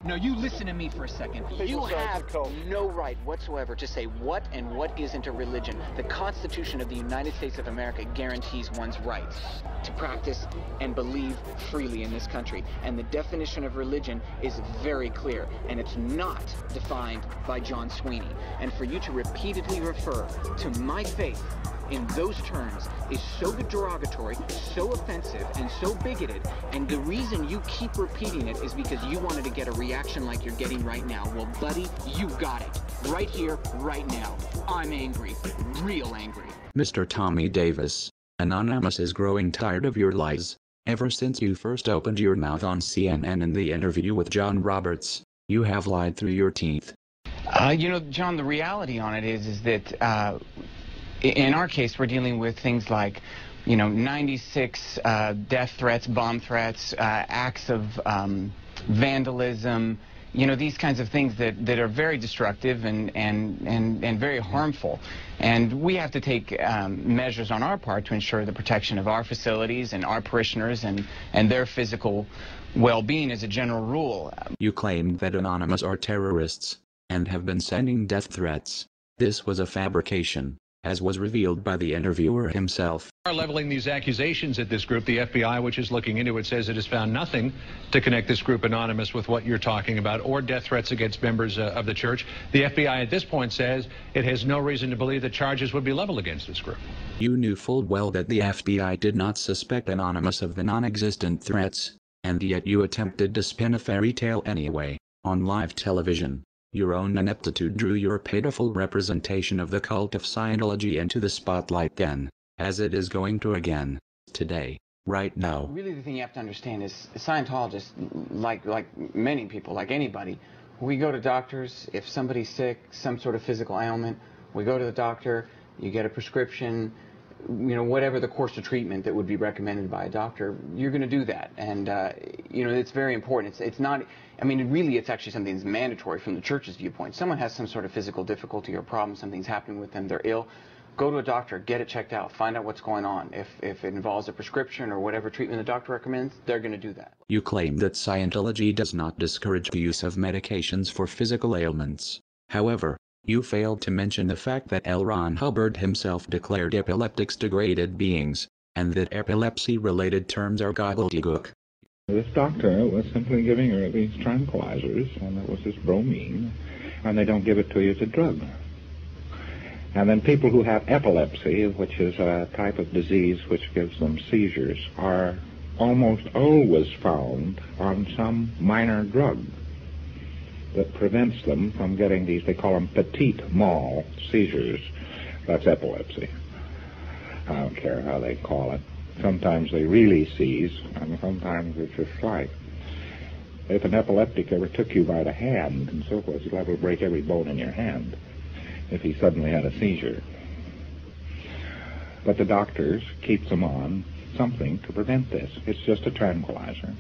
No, you listen to me for a second. You have no right whatsoever to say what and what isn't a religion. The Constitution of the United States of America guarantees one's rights to practice and believe freely in this country. And the definition of religion is very clear, and it's not defined by John Sweeney. And for you to repeatedly refer to my faith in those terms is so derogatory, so offensive, and so bigoted, and the reason you keep repeating it is because you wanted to get a reaction like you're getting right now. Well, buddy, you got it. Right here, right now. I'm angry. Real angry. Mr. Tommy Davis, Anonymous is growing tired of your lies. Ever since you first opened your mouth on CNN in the interview with John Roberts, you have lied through your teeth. You know, John, the reality on it is that in our case, we're dealing with things like, 96 death threats, bomb threats, acts of vandalism, these kinds of things that are very destructive and very harmful. And we have to take measures on our part to ensure the protection of our facilities and our parishioners and their physical well-being as a general rule. You claimed that Anonymous are terrorists and have been sending death threats. This was a fabrication, as was revealed by the interviewer himself. Are leveling these accusations at this group. The FBI, which is looking into it, says it has found nothing to connect this group Anonymous with what you're talking about or death threats against members of the church. The FBI at this point says it has no reason to believe that charges would be leveled against this group. You knew full well that the FBI did not suspect Anonymous of the non-existent threats, and yet you attempted to spin a fairy tale anyway, on live television. Your own ineptitude drew your pitiful representation of the cult of Scientology into the spotlight again, as it is going to again, today, right now. Really, the thing you have to understand is Scientologists, like many people, like anybody, we go to doctors. If somebody's sick, some sort of physical ailment, we go to the doctor, you get a prescription, whatever the course of treatment that would be recommended by a doctor, you're going to do that. And, it's very important. It's not, really it's actually something that's mandatory from the church's viewpoint. Someone has some sort of physical difficulty or problem, something's happening with them, they're ill, go to a doctor, get it checked out, find out what's going on. If it involves a prescription or whatever treatment the doctor recommends, they're going to do that. You claim that Scientology does not discourage the use of medications for physical ailments. However, you failed to mention the fact that L. Ron Hubbard himself declared epileptics degraded beings, and that epilepsy-related terms are gobbledygook. This doctor was simply giving her these tranquilizers, and it was this bromine, and they don't give it to you as a drug. And then people who have epilepsy, which is a type of disease which gives them seizures, are almost always found on some minor drug that prevents them from getting these, they call them petite mal seizures. That's epilepsy. I don't care how they call it. Sometimes they really seize, and sometimes it's just like. If an epileptic ever took you by the hand and so forth, you'd liable to break every bone in your hand if he suddenly had a seizure. But the doctors keep them on something to prevent this. It's just a tranquilizer.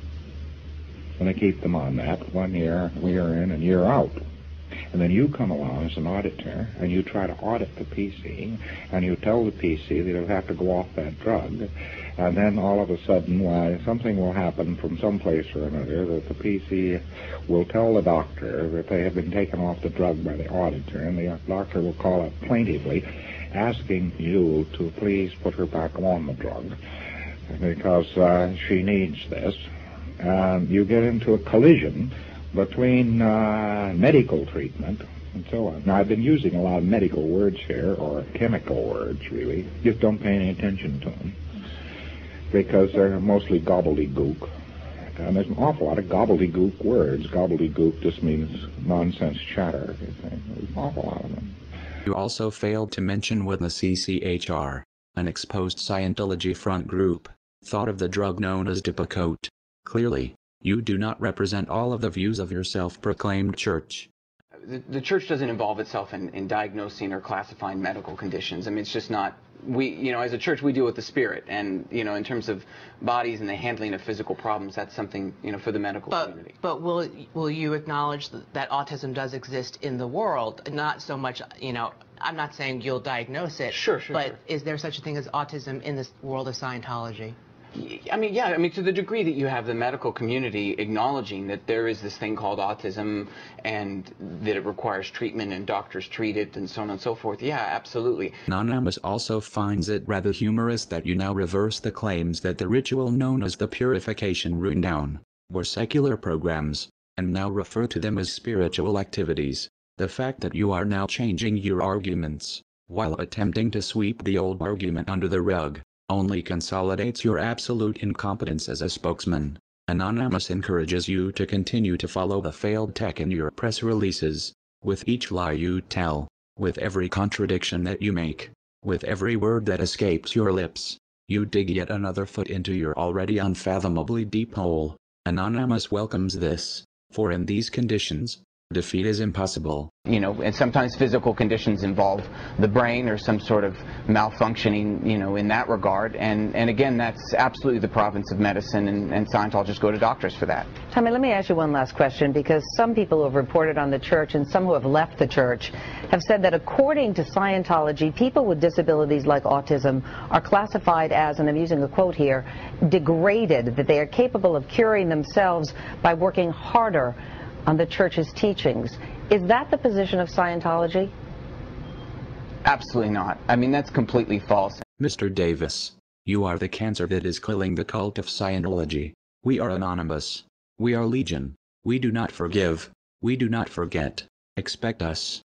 And they keep them on that 1 year in and year out. And then you come along as an auditor, and you try to audit the PC, and you tell the PC that it'll have to go off that drug, and then all of a sudden, something will happen from some place or another that the PC will tell the doctor that they have been taken off the drug by the auditor, and the doctor will call up plaintively, asking you to please put her back on the drug, because she needs this. You get into a collision between medical treatment and so on. Now, I've been using a lot of medical words here, or chemical words, really. Just don't pay any attention to them, because they're mostly gobbledygook. And there's an awful lot of gobbledygook words. Gobbledygook just means nonsense chatter. There's an awful lot of them. You also failed to mention what the CCHR, an exposed Scientology front group, thought of the drug known as Depakote. Clearly, you do not represent all of the views of your self-proclaimed church. The church doesn't involve itself in diagnosing or classifying medical conditions. It's just not, as a church, we deal with the spirit. And, in terms of bodies and the handling of physical problems, that's something, for the medical community. But will you acknowledge that autism does exist in the world? Not so much, I'm not saying you'll diagnose it. Sure. But is there such a thing as autism in this world of Scientology? I mean, yeah, I mean, to the degree that you have the medical community acknowledging that there is this thing called autism and that it requires treatment and doctors treat it and so on and so forth, yeah, absolutely. Anonymous also finds it rather humorous that you now reverse the claims that the ritual known as the purification rundown were secular programs, and now refer to them as spiritual activities. The fact that you are now changing your arguments, while attempting to sweep the old argument under the rug, only consolidates your absolute incompetence as a spokesman. Anonymous encourages you to continue to follow the failed tech in your press releases. With each lie you tell, with every contradiction that you make, with every word that escapes your lips, you dig yet another foot into your already unfathomably deep hole. Anonymous welcomes this, for in these conditions, defeat is impossible. You know, and sometimes physical conditions involve the brain or some sort of malfunctioning, you know, in that regard. And again, that's absolutely the province of medicine, and Scientologists go to doctors for that. Tommy, let me ask you one last question, because some people who have reported on the church and some who have left the church have said that according to Scientology, people with disabilities like autism are classified as, and I'm using a quote here, degraded, that they are capable of curing themselves by working harder on the church's teachings. Is that the position of Scientology? Absolutely not. I mean, that's completely false. Mr. Davis, you are the cancer that is killing the cult of Scientology. We are anonymous. We are legion. We do not forgive. We do not forget. Expect us.